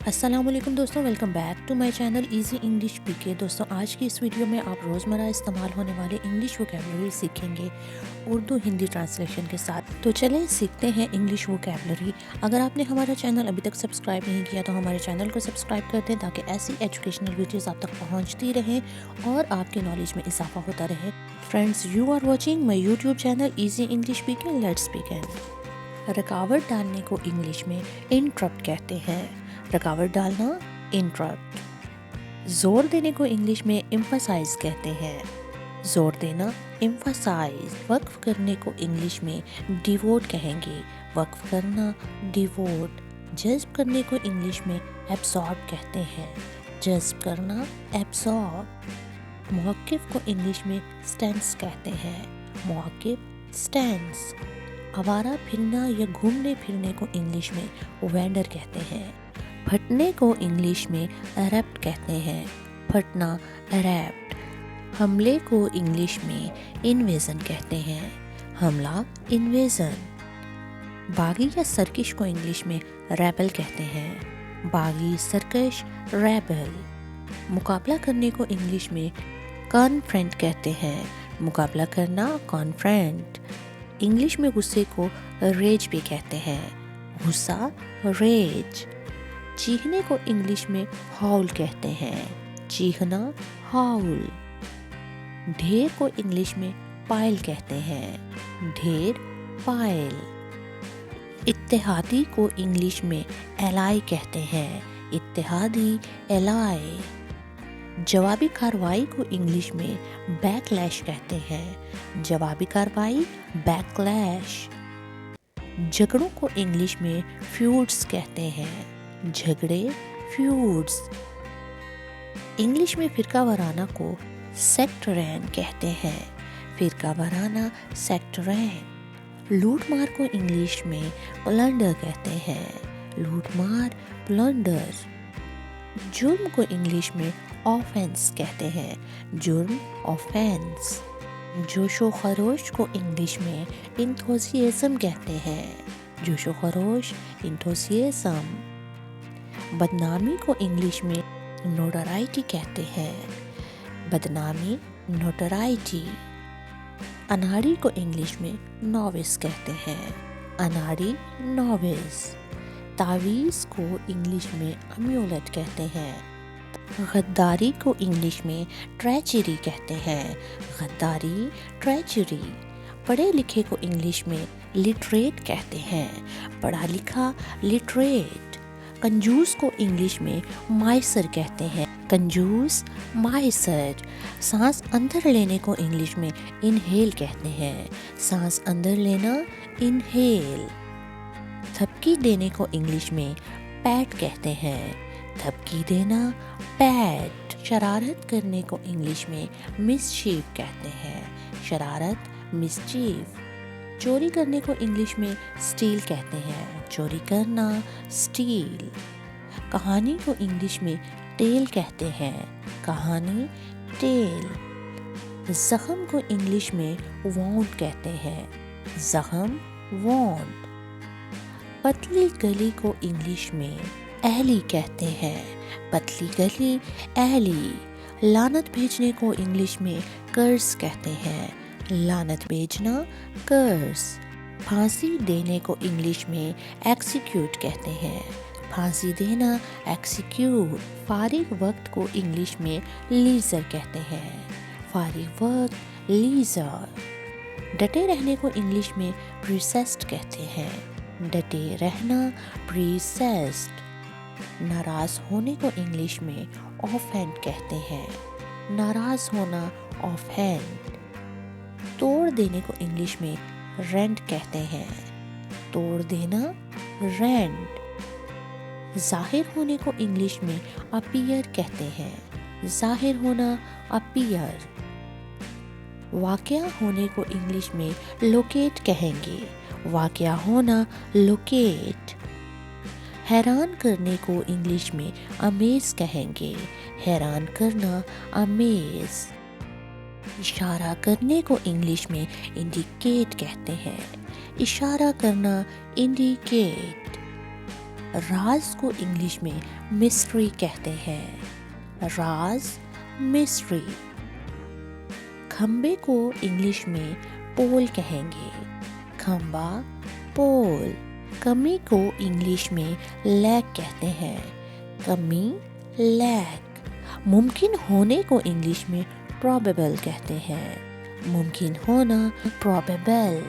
السلام علیکم دوستوں، welcome back to my channel Easy English P K. دوستوں آج کی اس ویڈیو میں آپ روزمرہ استعمال ہونے والے انگلش ووکیبلری سیکھیں گے اردو ہندی ٹرانسلیشن کے ساتھ۔ تو چلیں سیکھتے ہیں انگلش ووکیبلری۔ اگر آپ نے ہمارا چینل ابھی تک سبسکرائب نہیں کیا تو ہمارے چینل کو سبسکرائب کر دیں تاکہ ایسی ایجوکیشنل ویڈیوز آپ تک پہنچتی رہیں اور آپ کی نالج میں اضافہ ہوتا رہے۔ Friends, you are watching my YouTube channel Easy English P K. Let's begin. رکاوٹ ڈالنے کو انگلش میں انٹرپٹ کہتے ہیں۔ رکاوٹ ڈالنا انٹرپٹ۔ زور دینے کو انگلش میں ایمفسائز کہتے ہیں۔ زور دینا ایمفسائز۔ وقف کرنے کو انگلش میں ڈیووٹ کہیں گے۔ وقف کرنا ڈیووٹ۔ جذب کرنے کو انگلش میں ایبسارب کہتے ہیں۔ جذب کرنا ایبسارب۔ موقف کو انگلش میں سٹینس کہتے ہیں۔ موقف سٹینس۔ آوارہ پھرنا یا گھومنے پھرنے کو انگلش میں وینڈر کہتے ہیں۔ پھٹنے کو انگلش میں ایرپٹ کہتے ہیں۔ پھٹنا ایرپٹ۔ حملے کو انگلش میں انویژن کہتے ہیں۔ حملہ انویژن۔ باغی یا سرکش کو انگلش میں ریبل کہتے ہیں۔ باغی سرکش ریبل۔ مقابلہ کرنے کو انگلش میں کانفرنٹ کہتے ہیں۔ مقابلہ کرنا کانفرنٹ۔ انگلش میں غصے کو ریج بھی کہتے ہیں۔ غصہ ریج۔ چیخنے کو انگلش میں ہاؤل کہتے ہیں۔ چیخنا ہاؤل۔ ڈھیر کو انگلش میں پائل کہتے ہیں۔ ڈھیر پائل۔ اتحادی کو انگلش میں ایلائی کہتے ہیں۔ اتحادی ایلائی۔ جوابی کارروائی کو انگلش میں بیک لیش کہتے ہیں۔ جوابی کارروائی بیک لیش۔ جھگڑوں کو انگلش میں فیوڈز کہتے ہیں۔ جھگڑے فیوڈز۔ انگلش میں فرقہ وارانہ کو سیکٹرین کہتے ہیں۔ فرقہ وارانہ سیکٹرین۔ لوٹ مار کو انگلش میں پلنڈر کہتے ہیں۔ لوٹ مار پلنڈر۔ جرم کو انگلش میں آفینس کہتے ہیں۔ جرم آفینس۔ جوش و خروش کو انگلش میں انتھوزیازم کہتے ہیں۔ جوش و خروش انتھوزیازم۔ بدنامی کو انگلش میں نوٹورائٹی کہتے ہیں۔ بدنامی نوٹورائٹی۔ اناڑی کو انگلش میں نووس کہتے ہیں۔ اناڑی نووس۔ تعویذ کو انگلش میں امیولٹ کہتے ہیں۔ غداری کو انگلش میں ٹریچری کہتے ہیں۔ غداری ٹریچری۔ پڑھے لکھے کو انگلش میں لٹریٹ کہتے ہیں۔ پڑھا لکھا لٹریٹ۔ کنجوس کو انگلش میں مائسر کہتے ہیں۔ کنجوس مائسر۔ سانس اندر لینے کو انگلش میں انہیل کہتے ہیں۔ سانس اندر لینا انہیل۔ تھپکی دینے کو انگلش میں پیٹ کہتے ہیں۔ تھپکی دینا پیٹ۔ شرارت کرنے کو انگلش میں مسچیف کہتے ہیں۔ شرارت مسچیف۔ چوری کرنے کو انگلش میں اسٹیل کہتے ہیں۔ چوری کرنا اسٹیل۔ کہانی کو انگلش میں ٹیل کہتے ہیں۔ کہانی ٹیل۔ زخم کو انگلش میں وونڈ کہتے ہیں۔ زخم وونڈ۔ پتلی گلی کو انگلش میں ایلی کہتے ہیں۔ پتلی گلی ایلی۔ لعنت بھیجنے کو انگلش میں کرس کہتے ہیں۔ لعنت بھیجنا کرس۔ پھانسی دینے کو انگلش میں ایکسیکیوٹ کہتے ہیں۔ پھانسی دینا ایکسیکیوٹ۔ فارغ وقت کو انگلش میں لیزر کہتے ہیں۔ فارغ وقت لیزر۔ ڈٹے رہنے کو انگلش میں پرسسٹ کہتے ہیں۔ ڈٹے رہنا پرسسٹ۔ ناراض ہونے کو انگلش میں آفینڈ کہتے ہیں۔ ناراض ہونا آفینڈ۔ توڑ دینے کو انگلش میں رینٹ کہتے ہیں۔ توڑ دینا رینٹ۔ ظاہر ہونے کو انگلش میں اپیئر کہتے ہیں۔ ظاہر ہونا اپیئر۔ واقعہ ہونے کو انگلش میں لوکیٹ کہیں گے۔ واقعہ ہونا لوکیٹ۔ حیران کرنے کو انگلش میں امیز کہیں گے۔ حیران کرنا امیز۔ اشارہ کرنے کو انگلش میں انڈیکیٹ کہتے ہیں۔ اشارہ کرنا انڈیکیٹ۔ راز کو انگلش میں مسٹری کہتے ہیں. راز مسٹری. کھمبے کو انگلش میں پول کہیں گے. کھمبا پول. کمی کو انگلش میں لیگ کہتے ہیں. کمی لیگ. ممکن ہونے کو انگلش میں پروبیبل کہتے ہیں. ممکن ہونا پروبیبل.